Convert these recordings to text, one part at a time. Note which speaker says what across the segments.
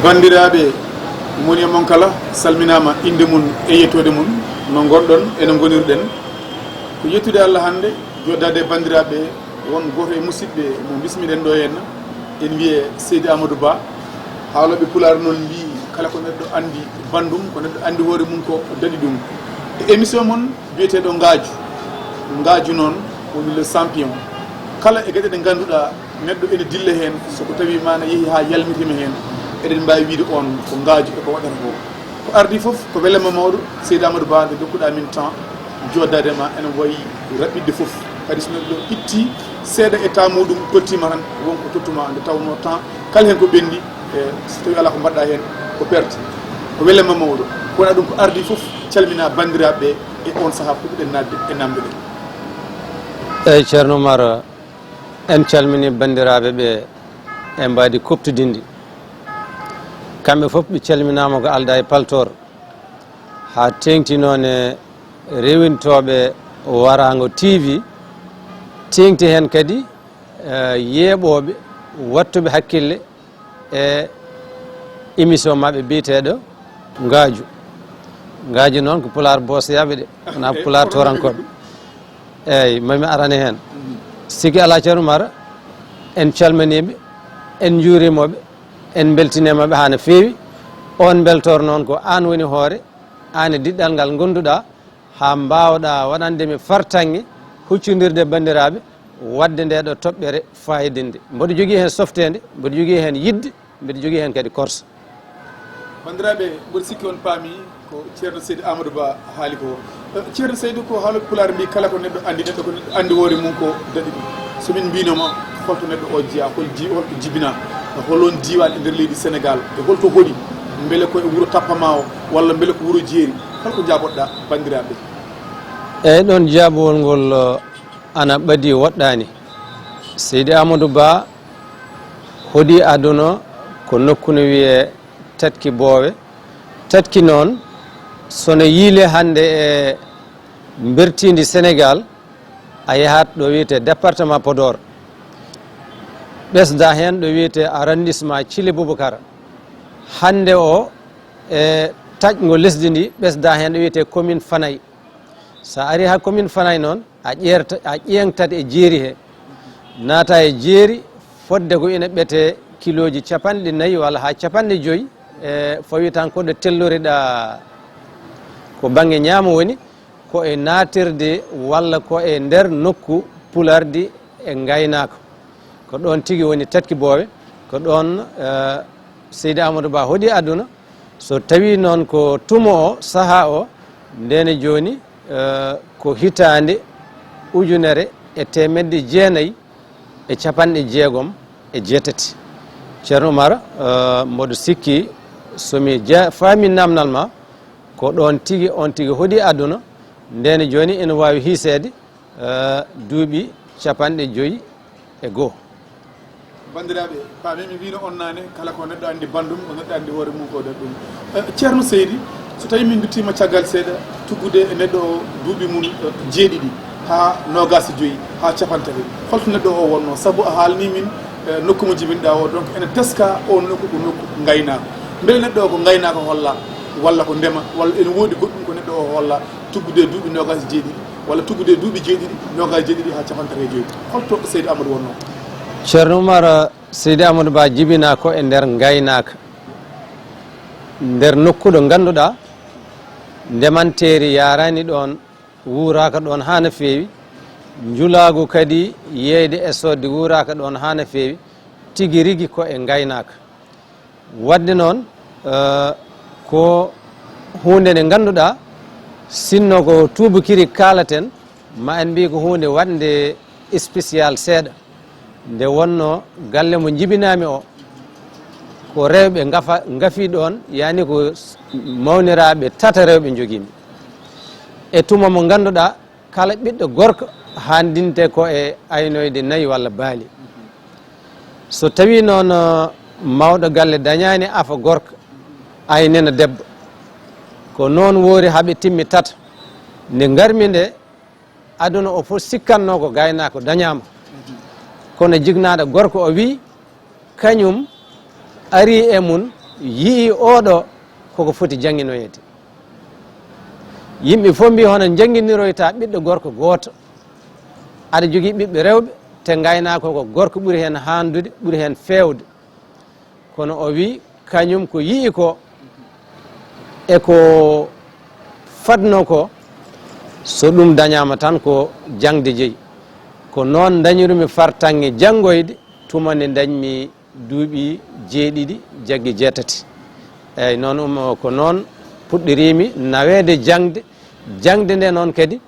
Speaker 1: bandiraɓe moni mon kala salminama inde mun e yettode mun no gonɗon ene gonirɗen ko yettude Allah hande joddade bandiraɓe won goto e musidɓe mo bismiɗen ɗo henna en wiye Seydi Amadou Ba haaloɓe pular noon mbi kala ko neɗɗo andi bandum ko neɗɗo andi hoore mum ko daɗi ɗum e émission moon biyeteɗo ngaaju noon woni le champion kala e gueɗe ɗe ganduɗa neɗɗo ene dilla hen soko tawi mana yeehi ha yalmitima hen eɗen mbawi wiide on ko ngaaju e ko waɗata ko ardi foof ko welema mawɗo Seydi Amadou Ba nde dokkuɗa min temps joddadema ene wayi raɓɓidde foof kadi so neɗɗo itti seeɗa e temps muɗum tottima tan wonko tottuma nde tawno temps kala hen ko ɓendi so tawi ala ko mbaɗɗa hen ko perte ko welema mawɗo ko waɗa ɗum ko ardi foof calmina bandiraɓe e on saaha puɗɗiɗen nadde e namde ɗe
Speaker 2: eyyi ceerno Oumar en calmini bandiraɓe ɓe e mbadi koptudindi kamɓe fof ɓe calminama ko alda e paltor ha tengti noon e rewintoɓe WARAANGO-TV tengti hen kadi yeeɓoɓe wattuɓe hakkille e émission maɓe biyeteɗo ngaaju noon ko pular bosoyaɓe ɗe wona pular torankoɓe eyyi mami arane hen sigi ala ceerno Oumar en calmaniɓe en juurimoɓe en beltinemaɓe ha no feewi on beltor noon ko an woni hoore an e diɗɗal ngal gonduɗa ha mbawɗa waɗandemi fartange huccodirde bandiraɓe wadde nde ɗo toɓɓere fayidinde mboɗo jogui hen softede mboɗo jogui hen yidde mbiɗo jogui hen kadi korsa
Speaker 1: bandiraɓe mboɗo sikki on paami ko ceerno Seydi Amadou Ba haali ko ceerno Seydou ko haaloɓe pular mbi kala ko neɗɗo andi neɗɗo ko neɗɗo andi hoore mum ko daɗi ɗum somin mbinoma holto neɗɗo o jeeya holto jibina holon diwan e nder leydi Sénégal e holto hoɗi beele koye wuuro tappama o walla beele ko wuuro jeeri holko jaboɗɗa bandiraɓe
Speaker 2: eyyi ɗon jaabowol ngol ana ɓaadi woɗɗani Seydi Amadou Ba hoɗi aduna ko nokku no wiye Tatki Boowe Tatki noon sono yiile hande e bertidi Sénégal a yahat ɗo wiyete département Podor ɓesda hen ɗo wiyete arrondissement Thily Boubacara hande o e taƴgo lesdi ndi ɓesda hen ɗo wiyete commune Fanayi sa ari ha commune Fanayi noon a ƴeengtat e jeeri he naata e jeeri fodde ko ina ɓete kiloji 4 walla ha 5 e fawi tan koɗo telloriɗa ko banggue ñaamo woni ko e natirde walla ko e nder nokku pulardi e gaynako ko ɗon tigui woni Tatki Boowe ko ɗon Seydi Amadou Ba hoɗi aduna so tawi noon ko tumo o saaha o ndene joni ko hitande 1998 ceerno Oumar mboɗo sikki somi faami namdal ma ko ɗon tigui on tigui hoɗi aduna ndene joni ene wawi hiisede duuɓi 51
Speaker 1: bandiraɓe paamimi wino on nane kala ko neɗɗo andi bandum ko neɗɗo andi hoore mum ko daɗi ɗum ceerno Seydi so tawi min duttima caggal seeɗa tuggude e neɗɗo o duuɓi mum jeeɗiɗi ha 25 ha 50 holto neɗɗo o wonno saabu a haalni min nokku mo jibinɗa o donc ene teska o nokku ko nokku gaynako beele neɗɗo o ko gaynako holla walla ko ndema walla ene woodi goɗɗum ko neɗɗo o holla tuggude duuɓi 27 walla tuggude duuɓi jeeɗiɗi 27 ha 55 holto Seydi Amadou wonno
Speaker 2: ceerno Oumar Seydi Amadou Ba jibina ko e nder gaynaka nder nokkuɗo ganduɗa ndemanteri yarani ɗon wuuraka ɗon ha no feewi julagu kadi yeyde e sodde wuuraka ɗon ha no feewi tigui rigui ko e gaynaka wadde noon ko hunde nde ganduɗa sinno ko tubakiri kalaten ma en mbi ko hunde wadde spécial seeɗa nde wonno galle mo jibinami o ko rewɓe gaafi ɗon yani ko mawniraɓe tata rewɓe joguimi e tuma mo ganduɗa kala ɓiɗɗo gorko handinte ko e aynoyde 4 walla baali so tawi noon mawɗo galle dañani afa gorko aynena debbo ko noon woori haaɓe timmi tata nde garmi nde aduna o fof sikkanno ko gaynako dañama kono jignaɗo gorko o wi kañum ari e mun yii oɗo koko foti janginoyede yimɓe fof mbi hono janginiroyta ɓiɗɗo gorko gooto aɗa jogui ɓiɓɓe rewɓe te gaynako ko gorko ɓuuri hen handude ɓuuri hen fewde kono o wi kañum ko yii ko eko fadno ko so ɗum dañama tan ko jangde jeeyi ko noon dañirumi fartange janggoyde tuma nde dañmi duuɓi jeeɗiɗi jaggi jeetati eyyi noon ko noon puɗɗirimi nawede jangde nde noon kadi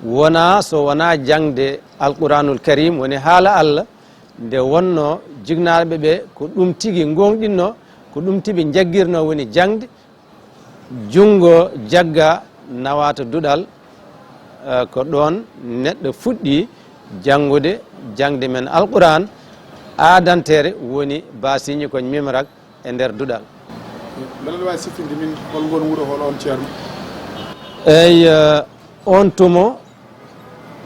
Speaker 2: wona so wona jangde alquranul karim woni haala Allah nde wonno jignaɓe ɓe ko ɗum tigui gonɗinno ko ɗum tiɓe jagguirno woni jangde jungo jagga nawata duɗal ko ɗon neɗɗo fuɗɗi jangude jangde men alquran adantere woni basiñi koñ mimrak e nder duɗal
Speaker 1: beɗa wawi siffinde min holngon wuuro hol on ceerno
Speaker 2: eyyi on tumo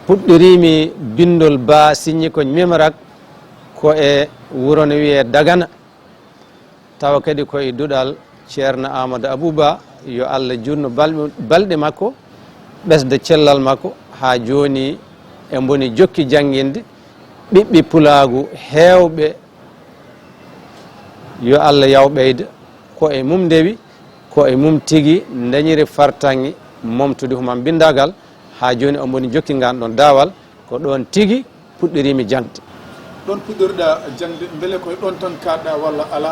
Speaker 2: puɗɗirimi bindol basiñi koñ mimrak ko e wuuro no wiye Dagana tawa kadi koye duɗal ceerno Amadou Abouba yo Allah jurno balɗe makko ɓesda cellal makko ha joni e boni jokki jangguinde ɓiɓɓe pulagu hewɓe yo Allah yawɓeyda ko e mum ndewi ko e mum tigui dañiri fartange momtude human bindagal ha joni o boni jokki ngan ɗon dawal ko ɗon tigui puɗɗirimi jangde
Speaker 1: ɗon puɗɗoriɗa jangde beele koye ɗon tan kaɗɗa walla ala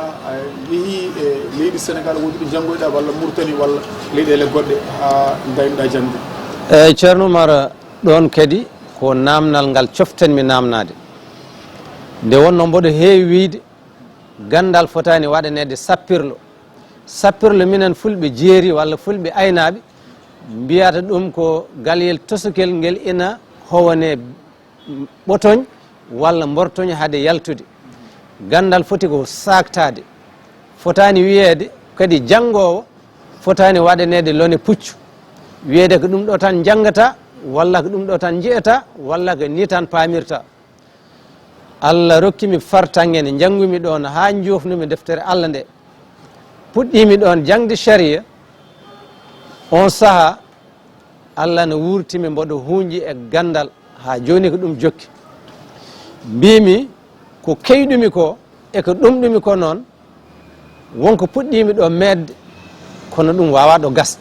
Speaker 1: yeehi e leydi Sénégal woni ɗo janggoyɗa walla Mauritanie walla leyɗele goɗɗe ha daynoɗa jangde
Speaker 2: eyyi ceerno Oumar ɗon kadi ko namdal ngal coftanmi namnade nde wonno mboɗo heewi wiide gandal fotani waɗanede sappirlo minen fulɓe jeeri walla fulɓe aynaɓe mbiyata ɗum ko galyel tosokel ngel ina howone ɓotoñ walla mbortoñ haade yaltude gandal foti ko saktade fotani wiyede kadi jangowo fotani waɗanede lone puccu wiyede ko ɗum ɗo tan jangata walla ko ɗum ɗo tan jeyata walla ko ni tan pamirta Allah rokkimi fartange nde jangumi ɗon ha jofnumi deftere Allah nde puɗɗimi ɗon jangde sharia on saaha Allah no wurtimi mboɗo hunji e gandal ha joni ko ɗum jokki mbimi ko keyɗumi ko e ko ɗumɗumi ko noon wonko puɗɗimi ɗo medde kono ɗum wawa ɗo gasde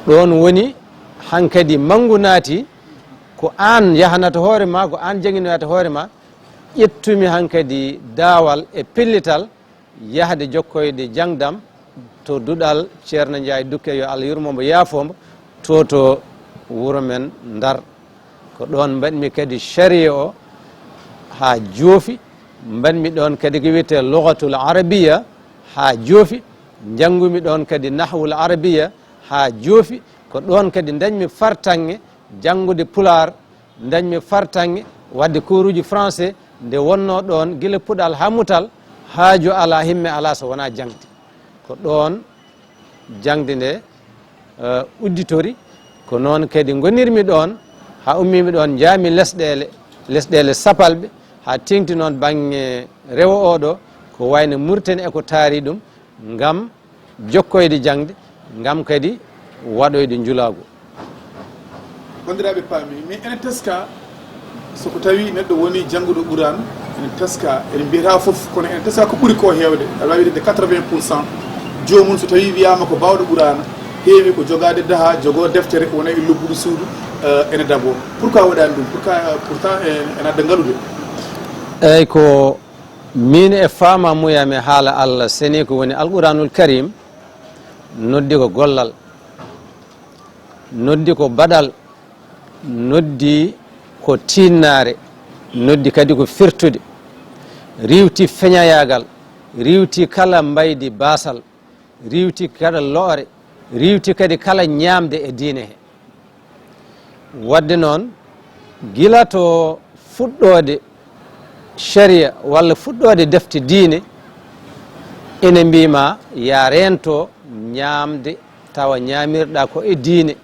Speaker 2: ɗon woni hankadi mangu naati ko an yahanata hoore ma ko an janginoyata hoore ma ƴettumi hankadi daawal e pellital yahde jokkoyde jangdam to duɗal ceerno Ndiaye Dukke yo Allah yurmomo yaafomo to wuro men Ndar ko ɗon mbaɗmi kadi sharia o ha joofi mbaɗmi ɗon kadi ko wiyete lugatul arabiya ha joofi jangumi ɗon kadi nahwul arabiya ha joofi ko ɗon kadi dañmi fartange jangude pular dañmi fartange wadde coruji français nde wonno ɗon guila puɗal ha mutal haaju ala himme ala so wona jangde ko ɗon jangde nde udditori ko noon kadi gonirmi ɗon ha ummimi ɗon jaami lesɗele sapalɓe ha tengti noon bangge rewo oɗo ko wayno Mauritanie eko taari ɗum ngam jokkoyde jangde ngam kadi waɗoyde julago
Speaker 1: bandiraɓe paami mais ene teska soko tawi neɗɗo woni jangguɗo ɓuran ene teska ene mbiyata foof kono ene teska ko ɓuuri ko hewde aɗa wawi wide 80% jomum so tawi wiyama ko bawɗo ɓurana heewi ko jogade daha jogo deftere wona e lobbuɗo suudu ene dabo pourquoi waɗani ɗum pourtant ene adda ngalude
Speaker 2: eyyi ko min e fama muyame haala Allah seni ko woni alquranul karim noddi ko gollal noddi ko baɗal noddi ko tinnare noddi kadi ko firtude riwti feñayagal riwti kala mbaydi basal riwti kala loore riwti kadi kala ñamde e diine he wadde noon gila to fuɗɗode sharia walla fuɗɗode defte diine ene mbima ya rento ñamde tawa ñamirɗa ko e diine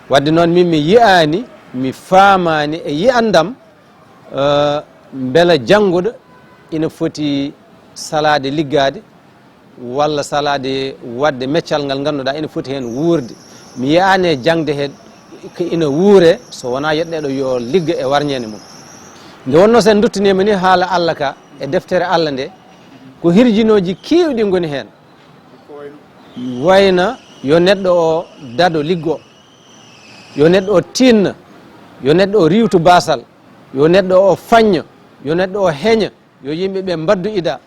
Speaker 2: wadde noon min mi yiyani mi famani e yiyandam beela jangguɗo ina foti salade liggade walla salade wadde meccal ngal ganduɗa ene foti hen wuurde mi yiyani jangde he ko ina wuure so wona yetɗeɗo yo ligga e warñede mum nde wonno sen duttinima ni haala Allah ka e deftere Allah nde ko hirjinoji kewɗi goni hen wayna yo neɗɗo o dado liggo yo neɗɗo o tinna yo neɗɗo o riwtu basal yo neɗɗo o fañña yo neɗɗo o heña yo yimɓeɓe mbaddu ida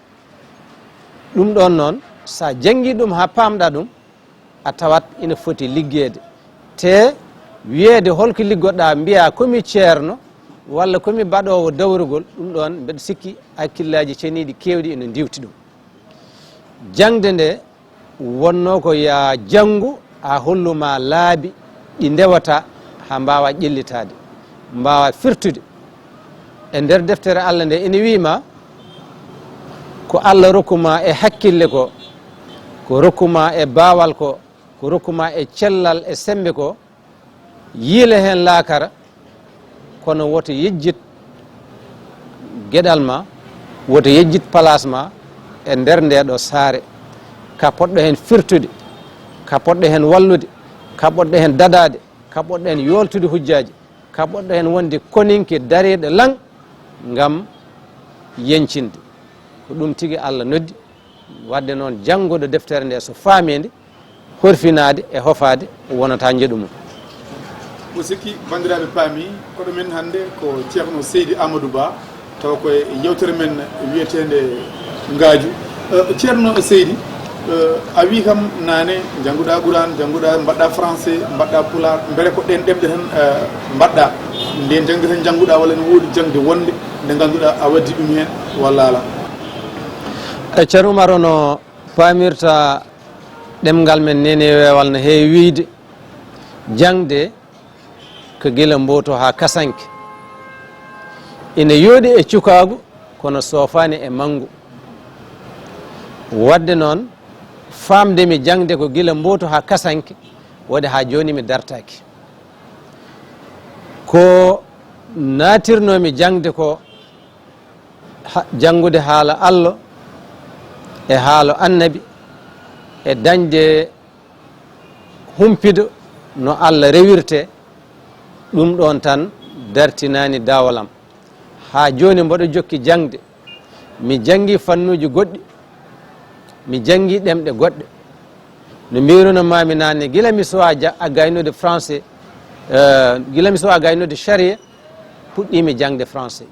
Speaker 2: ɗum ɗon noon sa jangi ɗum ha pamɗa ɗum a tawat ina foti liggede te wiyede holko liggoɗa mbiya komi ceerno walla komi baɗowo dawrugol ɗum ɗon mbeɗa sikki hakkillaji ceniɗi kewɗi ina diwti ɗum jangde nde wonno ko ya jangu a holluma laabi ɗi ndewata ha mbawa ƴellitade mbawa firtude e nder deftere Allah nde ina wima ko Allah rokkuma e hakkille ko rokkuma e baawal ko rokkuma e cellal e sembe ko yiile hen laakara kono woto yejjit gueɗal ma woto yejjit place ma e nder ndeɗo saare ka poɗɗo hen firtude ka poɗɗo hen wallude ka poɗɗo hen dadade ka poɗɗo hen yoltude hujjaji ka poɗɗo hen wonde koninke dareɗo lang ngam yencinde ko ɗum tigui Allah noddi wadde noon janggoɗo deftere nde so faamide horfinade e hofade wonata jeeɗu mum
Speaker 1: o sikki bandiraɓe paami koɗo men hannde ko ceerno Seydi Amadou Ba taw koye yewtere men wiyetede ngaaju ceerno Seydi a wi kam nane jannguɗa Qur'an jannguɗa mbaɗɗa français mbaɗɗa pulaar beele ko ɗen ɗemɗe tan mbaɗɗa nden jangde tan jannguɗa walla ne woodi jangde wonde nde ngannduɗa a waddi ɗum hen walla ala
Speaker 2: e ceerno Oumar ono paamirta ɗemgal men nene weewal no heewi wiide jangde ko gila mboto ha kasanke ina yooɗi e cukagu kono soofani e manggu wadde noon famde mi jangde ko gila mboto ha kasanke waɗi ha joni mi dartaki ko natirnomi jangde ko jangude haala Allah e haala annabi e dañde humpido no Allah rewirte ɗum ɗon tan dartinani dawalam ha joni mboɗo jokki jangde mi jangi fannuji goɗɗi mi jangi ɗemɗe goɗɗe no mbiruno mami nane gila mi sowa a gaynude français gila mi sowa gaynude charia puɗɗimi jangde français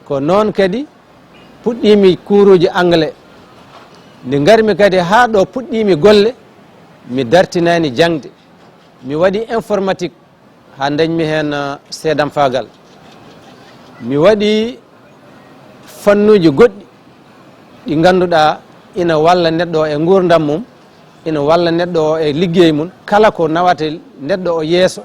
Speaker 2: ko noon kadi puɗɗimi kuruji anglais nde garmi kadi ha ɗo puɗɗimi golle mi dartinani jangde mi waɗi informatique ha dañmi hen seedam fagal mi waɗi fannuji goɗɗi ɗi ganduɗa ina walla neɗɗo o e gurdam mum ina walla neɗɗo o e liggey mum kala ko nawata neɗɗo o yeeso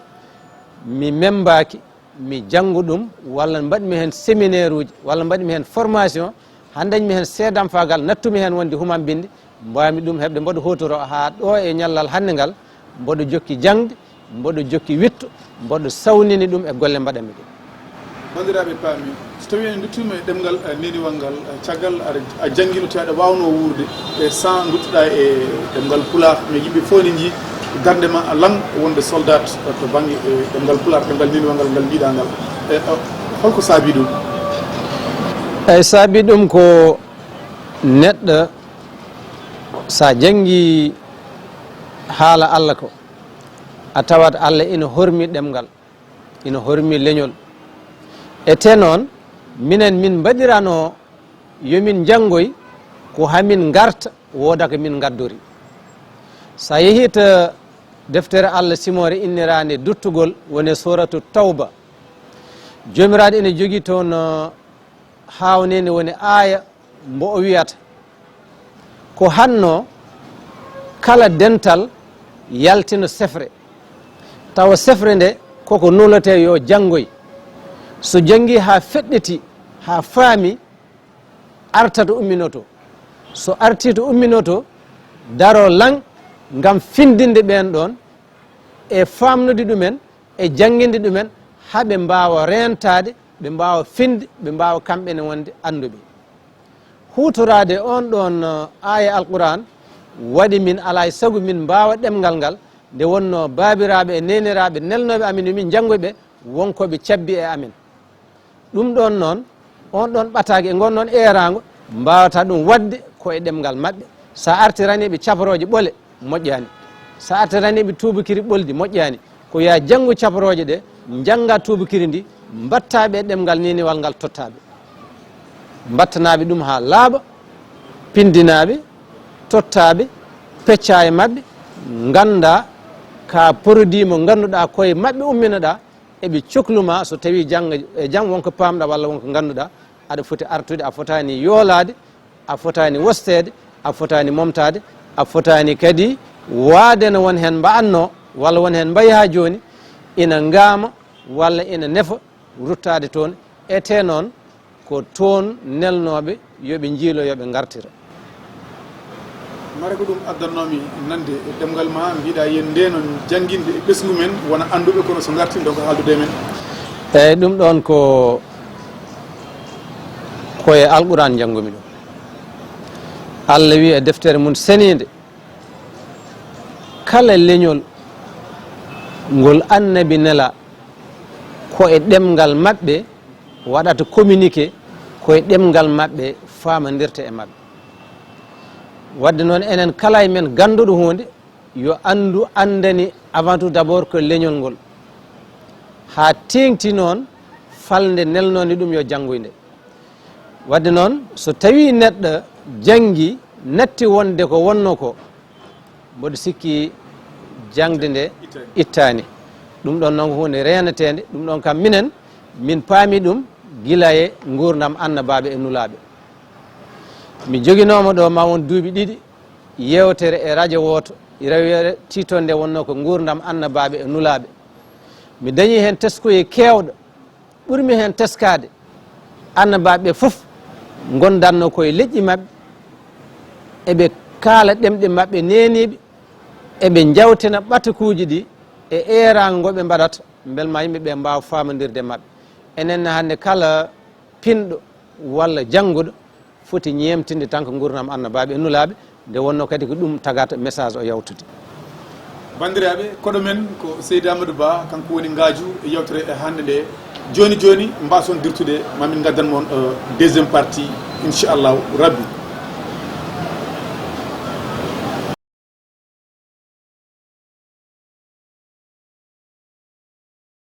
Speaker 2: mi membaki mi janggu ɗum walla mbaɗmi hen séminaire uji walla mbaɗmi hen formation ha dañmi hen seedam fagal nattumi hen wonde humam binde mbawmi ɗum heɓde mboɗo hotoro ha ɗo e ñallal hande ngal mboɗo jokki jangde mboɗo jokki witto mboɗo sawnini ɗum e golle mbaɗami ɗum
Speaker 1: bandiraɓe paami so tawi en duttuma e ɗemgal neniwal ngal caggal a janguino te aɗa wawno wurde e sans duttuɗa e ɗemgal pulaar mais yimɓe fof ne jii darde ma lang wonde soldat to banggue ɗemgal pulaar ɗemgal neniwal ngal ngal mbiɗa ngal holko saabi ɗum
Speaker 2: eyyi saabi ɗum ko neɗɗo sa jangi haala Allah ko a tawat Allah ina hormi ɗemgal ina hormi leñol e te noon minen min mbaɗirano yomin janggoy ko hamin garta wooda ko min gaddori sa yeehi to deftere Allah simore innirande duttugol woni suratu tawba jomiraɗo ene jogui toon hawnene woni aya mbo o wiyata ko hanno kala dental yaltino sefre tawa sefre nde koko nulate yo janggoy so jangi ha feɗɗiti ha faami artata umminoto so arti to umminoto daro lang ngam findinde ɓen ɗon e famnude ɗumen e jangguinde ɗumen haɓe mbawa rentade ɓe mbawa finde ɓe mbawa kamɓene wonde anduɓe hutorade on ɗon aya alquran waɗi min ala e sago min mbawa ɗemgal ngal nde wonno babiraɓe e neniraɓe nelnoɓe amin min janggoyɓe wonkoɓe cabbi e amin ɗum ɗon noon on ɗon ɓataki e gonnon erago mbawata ɗum wadde ko e ɗemgal mabɓe sa artiraniɓe caporoje ɓole moƴƴani sa artiraniɓe tubakiri ɓoldi moƴƴani ko ya janggo caporoje ɗe jangga tubakiri ndi mbattaɓe e ɗemgal niniwal ngal tottaɓe mbattanaɓe ɗum ha laaɓa pindinaɓe tottaɓe pecca e mabɓe ganda ka produit mo ganduɗa koye mabɓe umminoɗa eɓe cohluma so tawi jang wonko pamɗa walla wonko ganduɗa aɗa foti artude a fotani yoolade a fotani wostede a fotani momtade a fotani kadi waade no won hen mbaanno walla won hen mbayi ha joni ina ngama walla ina nefa ruttade toon ete noon ko toon nelnoɓe yoɓe jiilo yoɓe gartira
Speaker 1: mare ko ɗum addannomi nande e ɗemgal ma mbiɗa yen nde noon jangguinde e ɓesgu men wona anduɓe kono so gartin donc haaldude men
Speaker 2: eyyi ɗum ɗon koye alquran janggumi ɗum Allah wi e deftere mum senide kala leñol ngol annabi nela ko e ɗemgal maɓɓe waɗata communiqué koye ɗemgal maɓɓe famadirta e maɓɓe wadde noon enen kala e men ganduɗo hunde yo andani avant tout d' abord ko leñol ngol ha tengti noon falde nelnode ɗum yo janggoyde wadde noon so tawi neɗɗo jangi natti wonde ko wonno ko mboɗo sikki jangde nde ittani ɗum ɗon noon ko hunde renetede ɗum ɗon kam minen min paami ɗum gila e gurdam annabaɓe e nulaɓe mi joguinoma ɗo ma won duuɓi ɗiɗi yewtere e radio woto rewere titonde wonno ko gurdam annabaɓe e nulaɓe mi dañi hen teskoye kewɗo ɓurmi hen teskade annabaɓe foof gondanno koye leƴƴi mabɓe eɓe kaala ɗemɗe mabɓe neniɓe eɓe jawtina ɓatakuji ɗi e erago goɓe mbaɗata belma yimɓeɓe mbawa famadirde mabɓe enenne hande kala pinɗo walla janggoɗo foti ñemtinde tan ko gurdam annabaɓe e nulaɓe nde wonno kadi ko ɗum tagata message o yawtude
Speaker 1: bandiraɓe koɗo men ko Seydi Amadou Ba kanko woni ngaju e yewtere e hande nde joni joni mbason dirtude mamin gaddan moon deuxiéme partie inchallahu rabbi